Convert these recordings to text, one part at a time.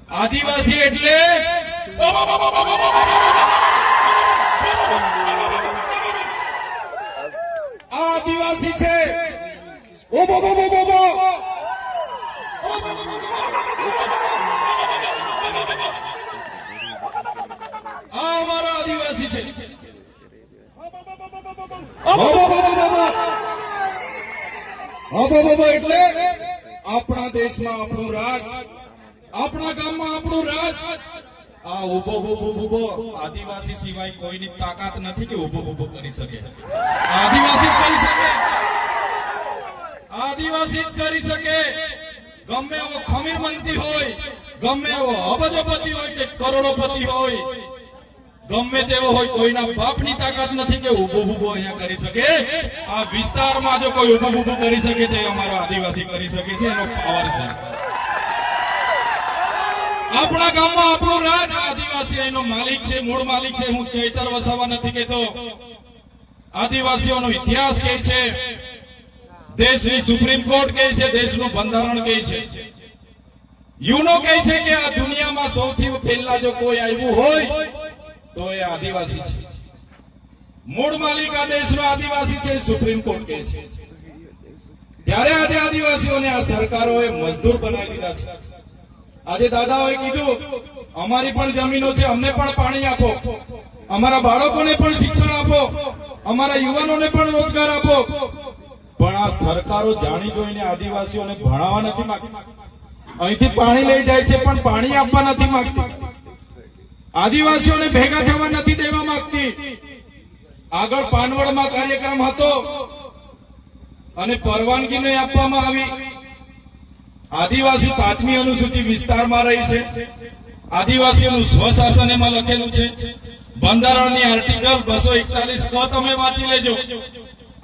આદિવાસી એટલે આદિવાસી છે અમારા આદિવાસી છે એટલે આપણા દેશમાં આપણું રાજ, આપણા ગામમાં આપણું રાજ. આ ઉભો આદિવાસી સિવાય કોઈની તાકાત નથી કે ઉભો કરી શકે. આદિવાસી જ કરી શકે, આદિવાસી જ કરી શકે. ગમે એવો ખમીરમંતી હોય, ગમે એવો અબજોપતિ હોય કે કરોડોપતિ હોય, ગમે તેવો હોય, કોઈના બાપની તાકાત નથી કે ઉભો અહીંયા કરી શકે. આ વિસ્તારમાં જો કોઈ ઉભો કરી શકે તો અમારો આદિવાસી કરી શકે છે, એનો પાવર છે. આપણા ગામમાં આપણું રાજ, આદિવાસી એનો માલિક છે, મૂળ માલિક છે. હું ચૈતર વસાવા નથી કહેતો. આદિવાસીઓનો ઇતિહાસ કહે છે, દેશની સુપ્રીમ કોર્ટ કહે છે, દેશનું બંધારણ કહે છે, યુનો કહે છે કે આ દુનિયામાં સૌથી પહેલા જો કોઈ આવ્યું હોય તો એ આદિવાસી છે. મૂળ માલિક આ દેશનો આદિવાસી છે, સુપ્રીમ કોર્ટ કહે છે. ત્યારે આજે આદિવાસીઓને આ સરકારોએ મજદૂર બનાવી દીધા છે. આજે દાદાઓએ કીધું અમારી પણ જમીનો છે, અમને પણ પાણી આપો, અમારા બાળકોને પણ શિક્ષણ આપો, અમારા યુવાનોને પણ રોજગાર આપો. પણ આ સરકારો જાણી જોઈને આદિવાસીઓને ભણાવવા નથી માંગતી. અહીંથી પાણી લઈ જાય છે પણ પાણી આપવા નથી માંગતી. આદિવાસીઓને ભેગા થવા નથી દેવા માંગતી. આગળ પાનવડમાં કાર્યક્રમ હતો અને પરવાનગી નહીં આપવામાં આવી. આદિવાસી 5મી અનુસૂચિ વિસ્તારમાં રહી છે. આદિવાસીઓનું સ્વશાસન એમાં લખેલું છે. બંધારણની આર્ટિકલ 241 ક તમે વાંચી લેજો.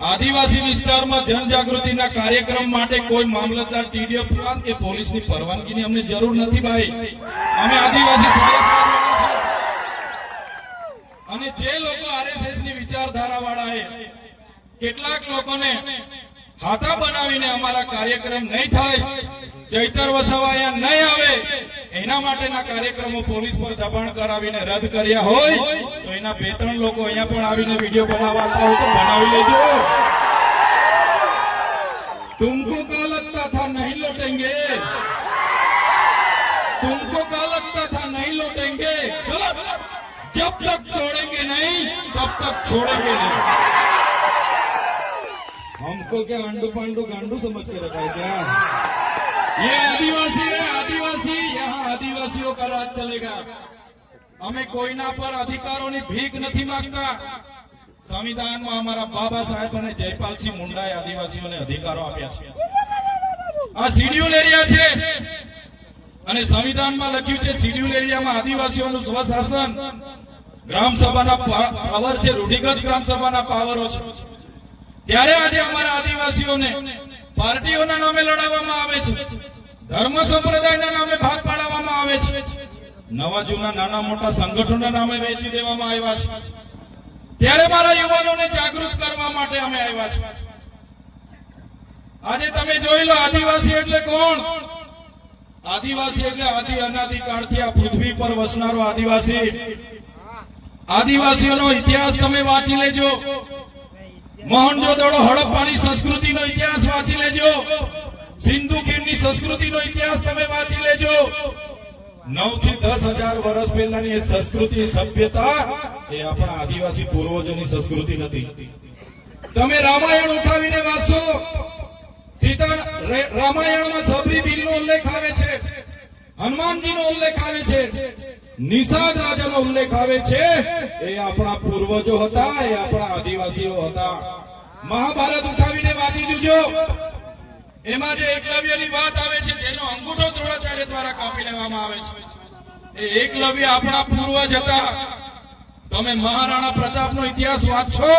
આદિવાસી વિસ્તારમાં જનજાગૃતિના કાર્યક્રમ માટે કોઈ મામલતદાર, ટીડીઓ પ્લાન કે પોલીસની પરવાનગીની અમને જરૂર નથી ભાઈ. અમે આદિવાસી અને જે લોકો આરએસએસની વિચારધારા વાળાએ કેટલાક લોકોને હાથા બનાવીને અમારા કાર્યક્રમ નહીં થાય, ચૈતર વસાવા અહીંયા નહીં આવે, એના માટેના કાર્યક્રમો પોલીસ પર દબાણ કરાવીને રદ કર્યા હોય તો એના 2-3 લોકો અહીંયા પણ આવીને વિડીયો બનાવતા હોય તો બનાવી લેજો. तुमको क्या लगता था नहीं लौटेंगे, तुमको क्या लगता था नहीं लौटेंगे. गलत. जब तक छोड़ेंगे नहीं तब तक छोड़ेंगे नहीं. हमको क्या अंडू पांडू गांडू समझ के रखा है क्या? ये आदिवासी है, आदिवासी. यहाँ आदिवासियों का राज चलेगा. અમે કોઈના પર અધિકારોની ભીખ નથી માંગતા. સંવિધાનમાં અમારા બાબા સાહેબ અને જયપાલસિંહ મુંડાએ આદિવાસીઓને અધિકારો આપ્યા છે. આ શિડ્યુલ એરિયા છે અને સંવિધાનમાં લખ્યું છે શિડ્યુલ એરિયામાં આદિવાસીઓનું સ્વશાસન, ગ્રામસભાના પાવર છે, રૂઢિગત ગ્રામસભાના પાવરો છે. ત્યારે આજે અમારા આદિવાસીઓને પાર્ટીઓના નામે લડાવવામાં આવે છે, ધર્મ સંપ્રદાયના નામે ભાગ પાડવામાં આવે છે, નવા જૂના નાના મોટા સંગઠનોના નામે વેચી દેવામાં આવ્યા છે. ત્યારે મારા યુવાનોને જાગૃત કરવા માટે અમે આવ્યા છીએ. આજે તમે જોઈ લો, આદિવાસી એટલે કોણ? આદિવાસી એટલે આદિ અનાદિકાળથી આ પૃથ્વી પર વસનારો આદિવાસી. આદિવાસીઓનો ઇતિહાસ તમે વાંચી લેજો. મોહનજોદડો હડપ્પાની સંસ્કૃતિનો ઇતિહાસ વાંચી લેજો. સિંધુ ખીણની સંસ્કૃતિનો ઇતિહાસ તમે વાંચી લેજો. 9 થી 10,000 વર્ષ પહેલાની એ સંસ્કૃતિ, સભ્યતા એ આપણા આદિવાસી પૂર્વજોની સંસ્કૃતિ નથી. તમે રામાયણ ઉઠાવીને વાંચો, રામાયણમાં સબરી બિલનો ઉલ્લેખ આવે છે, હનુમાનજીનો ઉલ્લેખ આવે છે, નિષાદ રાજાનો ઉલ્લેખ આવે છે. એ આપણા પૂર્વજો હતા, એ આપણા આદિવાસીઓ હતા. મહાભારત ઉઠાવીને વાંચી દીજો. એમાં જે એકલવ્યની વાત આવે છે, જેનો અંગૂઠો દ્રોણાચાર્ય દ્વારા કાપી લેવામાં આવે છે, એ એકલવ્ય આપણા પૂર્વજ હતા. તમે મહારાણા પ્રતાપનો ઇતિહાસ વાંચો.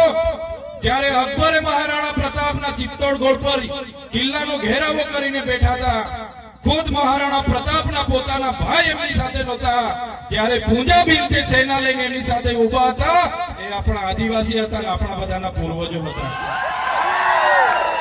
જ્યારે અકબરે મહારાણા પ્રતાપના ચિત્તોડગઢ પર કિલ્લાનો ઘેરાવો કરીને બેઠા હતા, ખુદ મહારાણા પ્રતાપના પોતાના ભાઈ એમની સાથે નહોતા, ત્યારે પૂંજાબીર જે સેના લઈને એની સાથે ઉભા હતા, એ આપણા આદિવાસી હતા અને આપણા બધાના પૂર્વજો હતા.